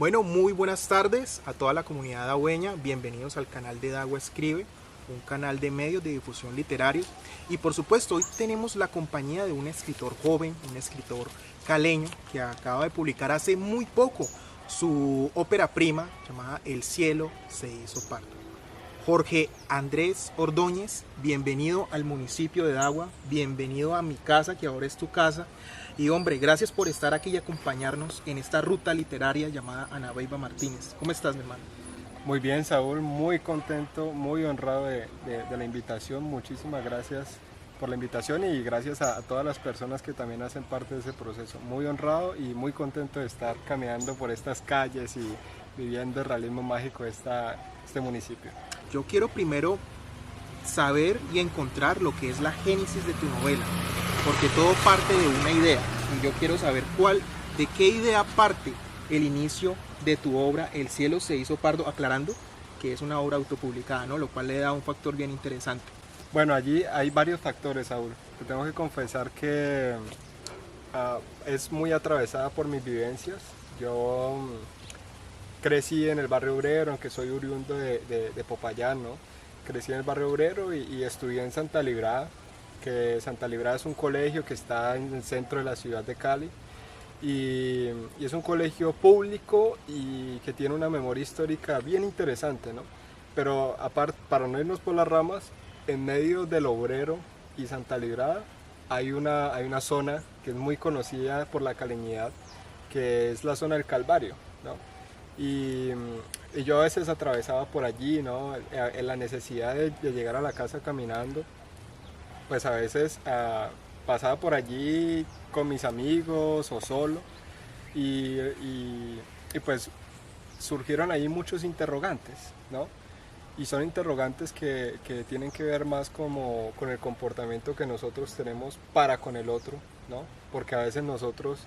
Bueno, muy buenas tardes a toda la comunidad dagüeña. Bienvenidos al canal de Dagua Escribe, un canal de medios de difusión literario. Y por supuesto, hoy tenemos la compañía de un escritor joven, un escritor caleño que acaba de publicar hace muy poco su ópera prima llamada El cielo se hizo pardo. Jorge Andrés Ordóñez, bienvenido al municipio de Dagua, bienvenido a mi casa, que ahora es tu casa. Y hombre, gracias por estar aquí y acompañarnos en esta ruta literaria llamada Ana Beiba Martínez. ¿Cómo estás, mi hermano? Muy bien, Saúl, muy contento, muy honrado de la invitación. Muchísimas gracias por la invitación y gracias a todas las personas que también hacen parte de ese proceso. Muy honrado y muy contento de estar caminando por estas calles y viviendo el realismo mágico de este municipio. Yo quiero primero saber y encontrar lo que es la génesis de tu novela, porque todo parte de una idea y yo quiero saber de qué idea parte el inicio de tu obra El cielo se hizo pardo, aclarando que es una obra autopublicada, ¿no? Lo cual le da un factor bien interesante. Bueno, allí hay varios factores, Saúl. Te tengo que confesar que es muy atravesada por mis vivencias. Yo crecí en el barrio obrero, aunque soy oriundo de Popayán, ¿no? Crecí en el barrio obrero y estudié en Santa Librada, que Santa Librada es un colegio que está en el centro de la ciudad de Cali y es un colegio público y que tiene una memoria histórica bien interesante, ¿no? Pero aparte, para no irnos por las ramas, en medio del Obrero y Santa Librada hay una zona que es muy conocida por la caleñidad, que es la zona del Calvario, ¿no? Y, y yo a veces atravesaba por allí, ¿no? En la necesidad de llegar a la casa caminando, pues a veces pasaba por allí con mis amigos o solo y pues surgieron ahí muchos interrogantes, ¿no? Y son interrogantes que tienen que ver más como con el comportamiento que nosotros tenemos para con el otro, ¿no? Porque a veces nosotros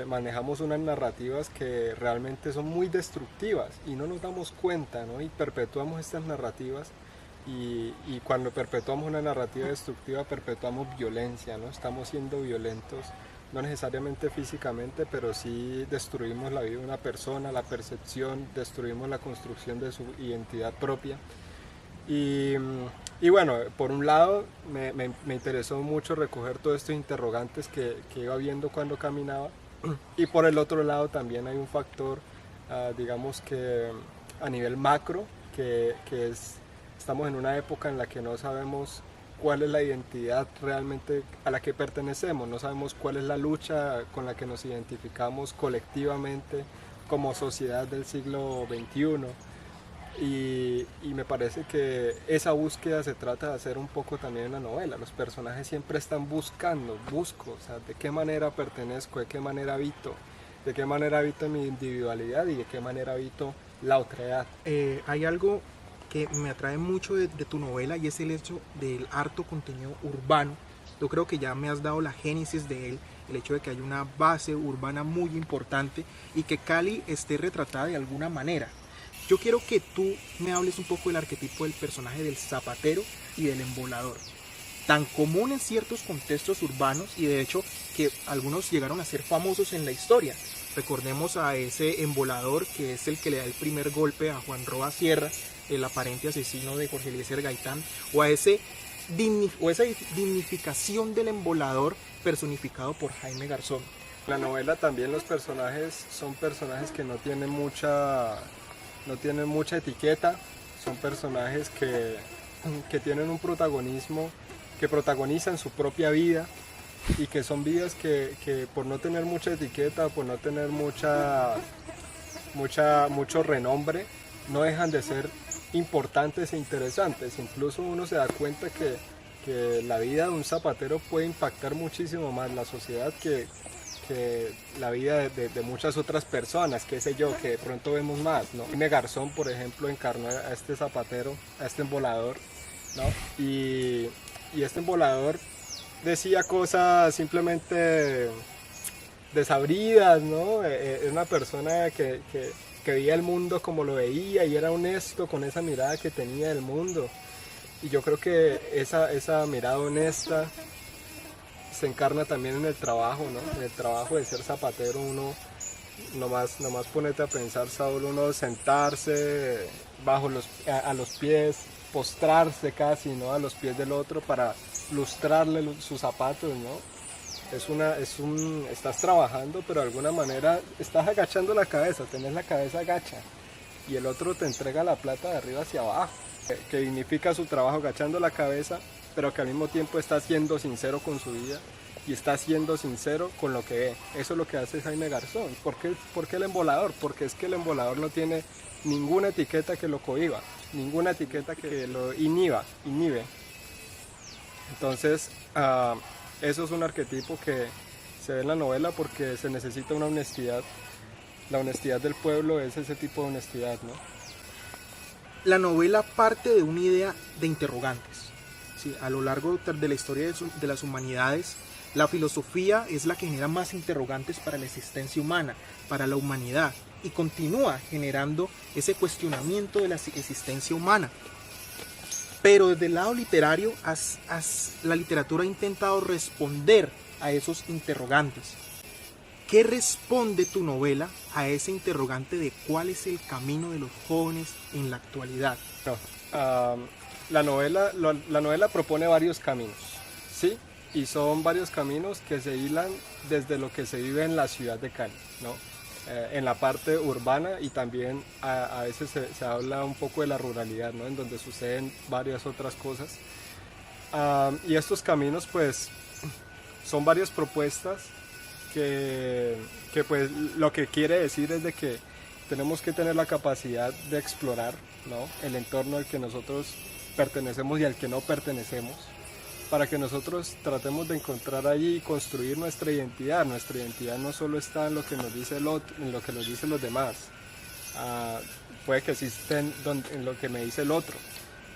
manejamos unas narrativas que realmente son muy destructivas y no nos damos cuenta, ¿no? Y perpetuamos estas narrativas y cuando perpetuamos una narrativa destructiva perpetuamos violencia, ¿no? Estamos siendo violentos, no necesariamente físicamente, pero sí destruimos la vida de una persona, la percepción, destruimos la construcción de su identidad propia. Y, y bueno, por un lado me interesó mucho recoger todos estos interrogantes que iba viendo cuando caminaba y por el otro lado también hay un factor, digamos que a nivel macro, que es, estamos en una época en la que no sabemos cuál es la identidad realmente a la que pertenecemos, no sabemos cuál es la lucha con la que nos identificamos colectivamente como sociedad del siglo XXI. Y me parece que esa búsqueda se trata de hacer un poco también en la novela. Los personajes siempre están busco, o sea, de qué manera pertenezco, de qué manera habito mi individualidad y de qué manera habito la otredad. Hay algo que me atrae mucho de tu novela y es el hecho del harto contenido urbano. Yo creo que ya me has dado la génesis de él, el hecho de que hay una base urbana muy importante y que Cali esté retratada de alguna manera. Yo quiero que tú me hables un poco del arquetipo del personaje del zapatero y del embolador, tan común en ciertos contextos urbanos y de hecho que algunos llegaron a ser famosos en la historia. Recordemos a ese embolador que es el que le da el primer golpe a Juan Roa Sierra, el aparente asesino de Jorge Eliezer Gaitán, o esa dignificación del embolador personificado por Jaime Garzón. En la novela también los personajes son personajes que no tienen mucha etiqueta, son personajes que tienen un protagonismo, que protagonizan su propia vida y que son vidas que por no tener mucha etiqueta, por no tener mucho renombre, no dejan de ser importantes e interesantes. Incluso uno se da cuenta que la vida de un zapatero puede impactar muchísimo más la sociedad que la vida de muchas otras personas, qué sé yo, que de pronto vemos más, ¿no? Jaime Garzón, por ejemplo, encarnó a este zapatero, a este embolador, ¿no? Y este embolador decía cosas simplemente desabridas, ¿no? Era una persona que veía el mundo como lo veía y era honesto con esa mirada que tenía del mundo. Y yo creo que esa mirada honesta se encarna también en el trabajo, ¿no? En el trabajo de ser zapatero uno nomás ponete a pensar, Saúl, uno sentarse a los pies, postrarse casi, ¿no? A los pies del otro para lustrarle sus zapatos, ¿no? Estás trabajando, pero de alguna manera estás agachando la cabeza, tenés la cabeza agacha y el otro te entrega la plata de arriba hacia abajo, que dignifica su trabajo agachando la cabeza, pero que al mismo tiempo está siendo sincero con su vida y está siendo sincero con lo que ve. Eso es lo que hace Jaime Garzón. ¿Por qué el embolador? Porque es que el embolador no tiene ninguna etiqueta que lo cohiba, ninguna etiqueta que lo inhibe. Entonces, eso es un arquetipo que se ve en la novela porque se necesita una honestidad. La honestidad del pueblo es ese tipo de honestidad, ¿no? La novela parte de una idea de interrogantes. Sí, a lo largo de la historia de las humanidades, la filosofía es la que genera más interrogantes para la existencia humana, para la humanidad, y continúa generando ese cuestionamiento de la existencia humana. Pero desde el lado literario, la literatura ha intentado responder a esos interrogantes. ¿Qué responde tu novela a ese interrogante de cuál es el camino de los jóvenes en la actualidad? La novela propone varios caminos, ¿sí? Y son varios caminos que se hilan desde lo que se vive en la ciudad de Cali, ¿no? En la parte urbana y también a veces se habla un poco de la ruralidad, ¿no? En donde suceden varias otras cosas. Y estos caminos pues son varias propuestas que pues lo que quiere decir es de que tenemos que tener la capacidad de explorar, ¿no? El entorno al que nosotros pertenecemos y al que no pertenecemos, para que nosotros tratemos de encontrar allí y construir nuestra identidad. Nuestra identidad no solo está en lo que nos dice el otro, en lo que nos dicen los demás, puede que exista en lo que me dice el otro,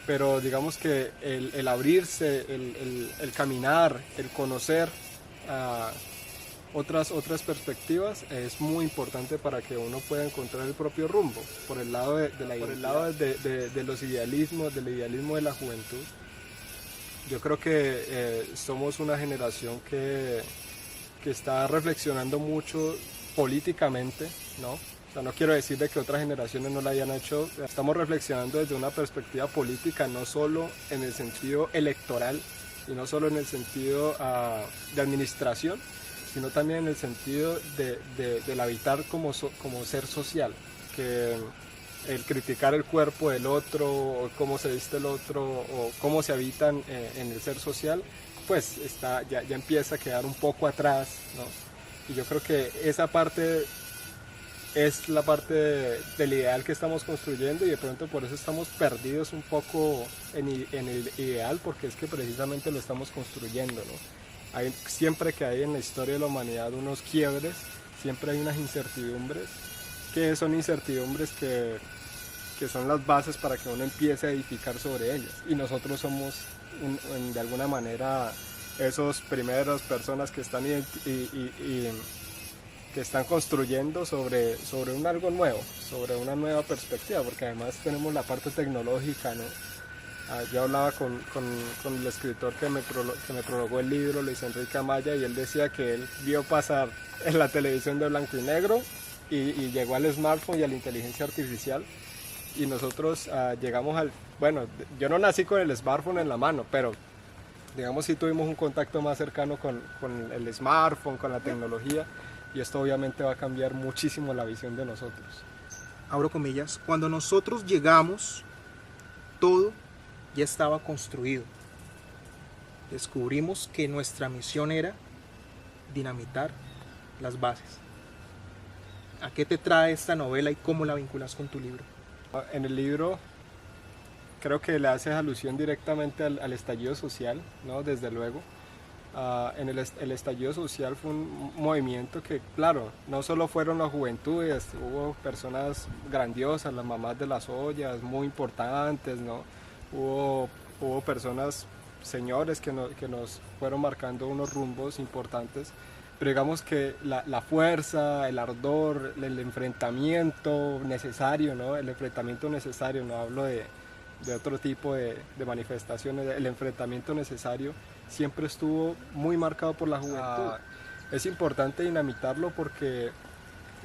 pero digamos que el abrirse, el caminar, el conocer otras perspectivas es muy importante para que uno pueda encontrar el propio rumbo, por el lado de los idealismos, del idealismo de la juventud. Yo creo que somos una generación que está reflexionando mucho políticamente, ¿no? O sea, no quiero decir de que otras generaciones no lo hayan hecho. Estamos reflexionando desde una perspectiva política, no solo en el sentido electoral y no solo en el sentido de administración, sino también en el sentido del habitar como ser social, que el criticar el cuerpo del otro, o cómo se viste el otro, o cómo se habitan en el ser social, pues ya empieza a quedar un poco atrás, ¿no? Y yo creo que esa parte es la parte del ideal que estamos construyendo, y de pronto por eso estamos perdidos un poco en el ideal, porque es que precisamente lo estamos construyendo, ¿no? Siempre que hay en la historia de la humanidad unos quiebres, siempre hay unas incertidumbres, que son incertidumbres que son las bases para que uno empiece a edificar sobre ellas. Y nosotros somos de alguna manera esos primeras personas que están que están construyendo sobre algo nuevo, sobre una nueva perspectiva, porque además tenemos la parte tecnológica, ¿no? Yo hablaba con el escritor que me prologó el libro, Luis Enrique Amaya, y él decía que él vio pasar en la televisión de blanco y negro y llegó al smartphone y a la inteligencia artificial, y nosotros llegamos bueno, yo no nací con el smartphone en la mano, pero digamos sí tuvimos un contacto más cercano con el smartphone, con la tecnología, y esto obviamente va a cambiar muchísimo la visión de nosotros. Abro comillas, cuando nosotros llegamos, todo ya estaba construido. Descubrimos que nuestra misión era dinamitar las bases. ¿A qué te trae esta novela y cómo la vinculas con tu libro? En el libro creo que le haces alusión directamente al estallido social, ¿no? Desde luego. El estallido social fue un movimiento que, claro, no solo fueron las juventudes, hubo personas grandiosas, las mamás de las ollas, muy importantes, ¿no? Hubo personas, señores que nos fueron marcando unos rumbos importantes, pero digamos que la fuerza, el ardor, el enfrentamiento necesario, ¿no? El enfrentamiento necesario, no hablo de otro tipo de manifestaciones, el enfrentamiento necesario siempre estuvo muy marcado por la juventud. Es importante dinamitarlo porque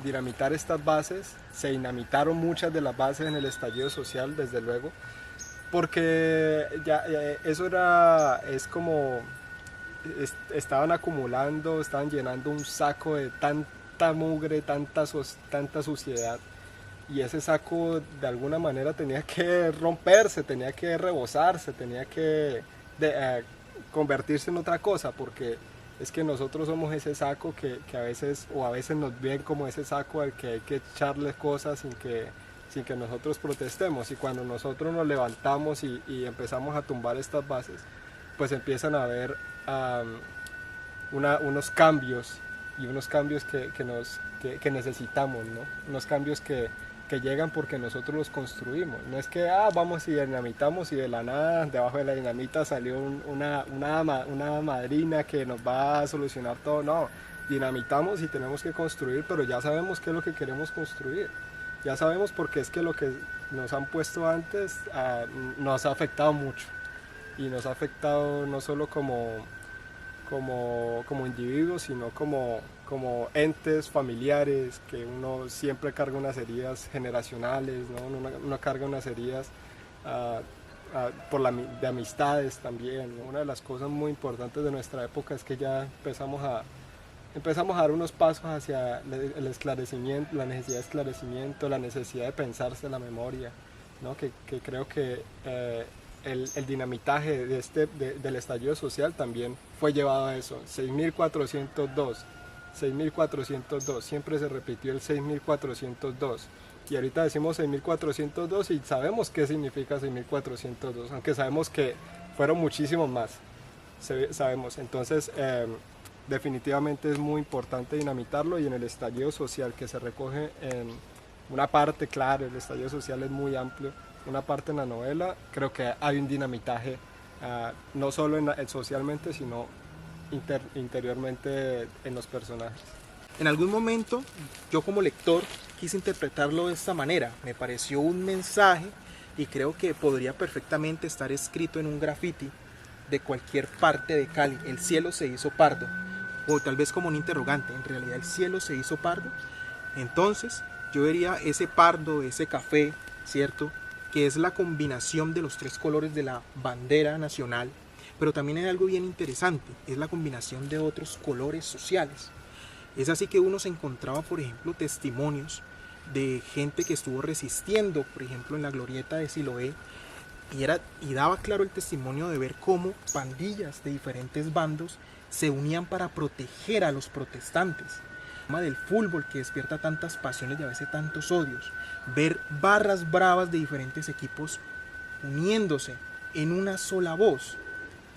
dinamitar estas bases. Se dinamitaron muchas de las bases en el estallido social, desde luego, porque ya, eso es como estaban acumulando, estaban llenando un saco de tanta mugre, tanta suciedad, y ese saco de alguna manera tenía que romperse, tenía que rebosarse, tenía que convertirse en otra cosa, porque es que nosotros somos ese saco que a veces nos ven como ese saco al que hay que echarle cosas sin que nosotros protestemos, y cuando nosotros nos levantamos y empezamos a tumbar estas bases, pues empiezan a haber unos cambios, y unos cambios que necesitamos, ¿no? Unos cambios que llegan porque nosotros los construimos. No es que vamos y dinamitamos y de la nada, debajo de la dinamita salió una madrina que nos va a solucionar todo. No, dinamitamos y tenemos que construir, pero ya sabemos qué es lo que queremos construir. Ya sabemos, porque es que lo que nos han puesto antes nos ha afectado mucho, y nos ha afectado no solo como individuos, sino como entes familiares, que uno siempre carga unas heridas generacionales, ¿no? Uno carga unas heridas de amistades también, ¿no? Una de las cosas muy importantes de nuestra época es que ya empezamos a dar unos pasos hacia el esclarecimiento, la necesidad de esclarecimiento, la necesidad de pensarse la memoria, ¿no? Que creo que el dinamitaje del estallido social también fue llevado a eso. 6.402, siempre se repitió el 6.402, y ahorita decimos 6.402 y sabemos qué significa 6.402, aunque sabemos que fueron muchísimos más, sabemos. Entonces definitivamente es muy importante dinamitarlo, y en el estallido social, que se recoge en una parte, claro, el estallido social es muy amplio, una parte en la novela, creo que hay un dinamitaje, no solo socialmente, sino interiormente en los personajes. En algún momento yo como lector quise interpretarlo de esta manera. Me pareció un mensaje, y creo que podría perfectamente estar escrito en un graffiti de cualquier parte de Cali: el cielo se hizo pardo. O tal vez como un interrogante: en realidad el cielo se hizo pardo. Entonces yo vería ese pardo, ese café, ¿cierto?, que es la combinación de los tres colores de la bandera nacional, pero también hay algo bien interesante: es la combinación de otros colores sociales. Es así que uno se encontraba, por ejemplo, testimonios de gente que estuvo resistiendo, por ejemplo, en la glorieta de Siloé, y daba claro el testimonio de ver cómo pandillas de diferentes bandos se unían para proteger a los protestantes. El tema del fútbol, que despierta tantas pasiones y a veces tantos odios, ver barras bravas de diferentes equipos uniéndose en una sola voz,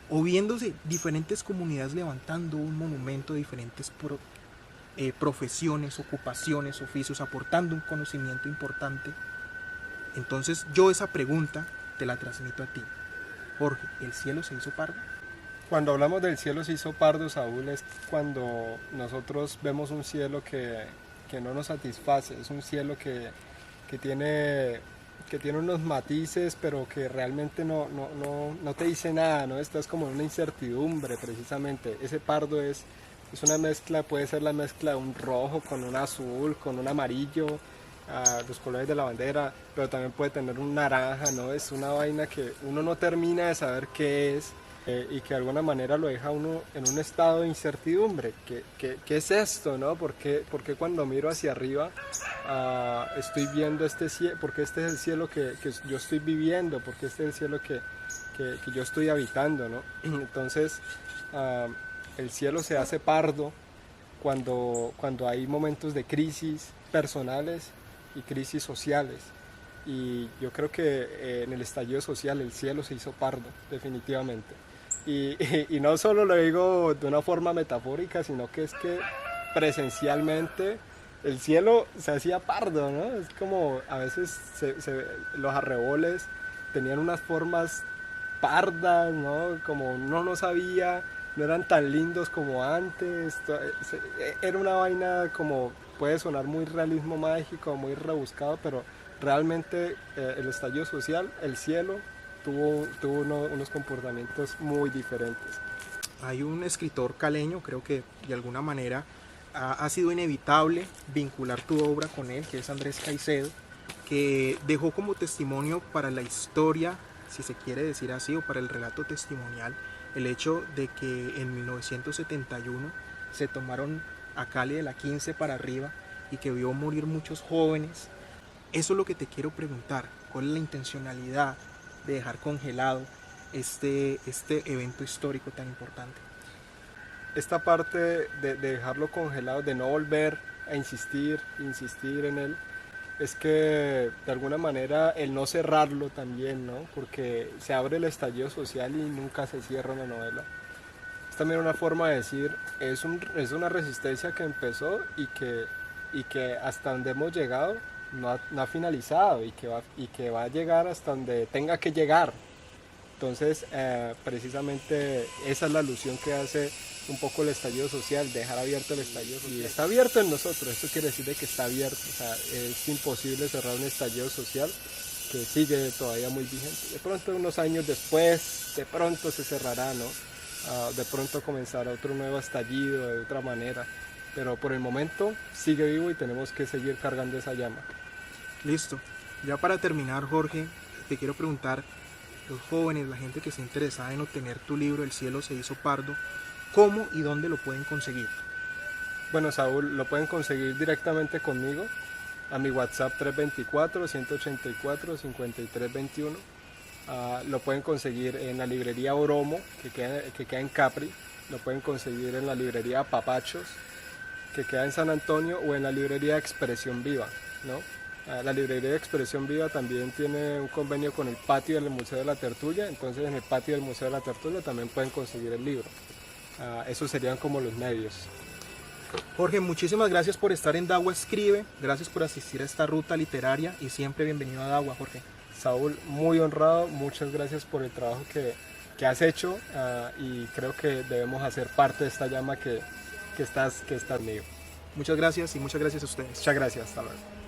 o viéndose diferentes comunidades levantando un monumento de diferentes profesiones, ocupaciones, oficios, aportando un conocimiento importante. Entonces yo esa pregunta te la transmito a ti, Jorge: ¿el cielo se hizo pardo? Cuando hablamos del cielo se hizo pardo, Saúl, es cuando nosotros vemos un cielo que no nos satisface, es un cielo que tiene unos matices, pero que realmente no te dice nada, ¿no? Estás como en una incertidumbre, precisamente. Ese pardo es una mezcla, puede ser la mezcla de un rojo con un azul, con un amarillo, los colores de la bandera, pero también puede tener un naranja, ¿no? Es una vaina que uno no termina de saber qué es, y que de alguna manera lo deja uno en un estado de incertidumbre. ¿Qué es esto, no? ¿Por qué cuando miro hacia arriba estoy viendo este cielo? Porque este es el cielo que yo estoy viviendo, porque este es el cielo que yo estoy habitando, ¿no? Entonces el cielo se hace pardo cuando hay momentos de crisis personales y crisis sociales, y yo creo que en el estallido social el cielo se hizo pardo, definitivamente. Y no solo lo digo de una forma metafórica, sino que es que presencialmente el cielo se hacía pardo, ¿no? Es como a veces los arreboles tenían unas formas pardas, ¿no? Como uno no sabía, no eran tan lindos como antes. Era una vaina, como puede sonar muy realismo mágico, muy rebuscado, pero realmente el estallido social, el cielo, tuvo unos comportamientos muy diferentes. Hay un escritor caleño, creo que de alguna manera ha sido inevitable vincular tu obra con él, que es Andrés Caicedo, que dejó como testimonio para la historia, si se quiere decir así, o para el relato testimonial, el hecho de que en 1971 se tomaron a Cali de la 15 para arriba y que vio morir muchos jóvenes. Eso es lo que te quiero preguntar, ¿cuál es la intencionalidad de dejar congelado este evento histórico tan importante? Esta parte de dejarlo congelado, de no volver a insistir en él, es que de alguna manera el no cerrarlo también, ¿no? Porque se abre el estallido social y nunca se cierra una novela. Es también una forma de decir, es una resistencia que empezó y que hasta donde hemos llegado no ha finalizado y que va a llegar hasta donde tenga que llegar. Entonces, precisamente esa es la alusión que hace un poco el estallido social, dejar abierto el estallido social. Y está abierto en nosotros, eso quiere decir de que está abierto, o sea, es imposible cerrar un estallido social que sigue todavía muy vigente. De pronto, unos años después, de pronto se cerrará, ¿no? De pronto comenzará otro nuevo estallido de otra manera, pero por el momento sigue vivo y tenemos que seguir cargando esa llama. Listo. Ya para terminar, Jorge, te quiero preguntar, los jóvenes, la gente que está interesada en obtener tu libro El cielo se hizo pardo, ¿cómo y dónde lo pueden conseguir? Bueno, Saúl, lo pueden conseguir directamente conmigo a mi WhatsApp 324-184-5321. Lo pueden conseguir en la librería Oromo, que queda en Capri. Lo pueden conseguir en la librería Papachos, que queda en San Antonio, o en la librería Expresión Viva, ¿no? La librería de Expresión Viva también tiene un convenio con el patio del Museo de la Tertulia, entonces en el patio del Museo de la Tertulia también pueden conseguir el libro. Esos serían como los medios. Jorge, muchísimas gracias por estar en Dagua Escribe, gracias por asistir a esta ruta literaria y siempre bienvenido a Dagua, Jorge. Saúl, muy honrado, muchas gracias por el trabajo que has hecho y creo que debemos hacer parte de esta llama que estás conmigo. Muchas gracias y muchas gracias a ustedes. Muchas gracias, hasta luego.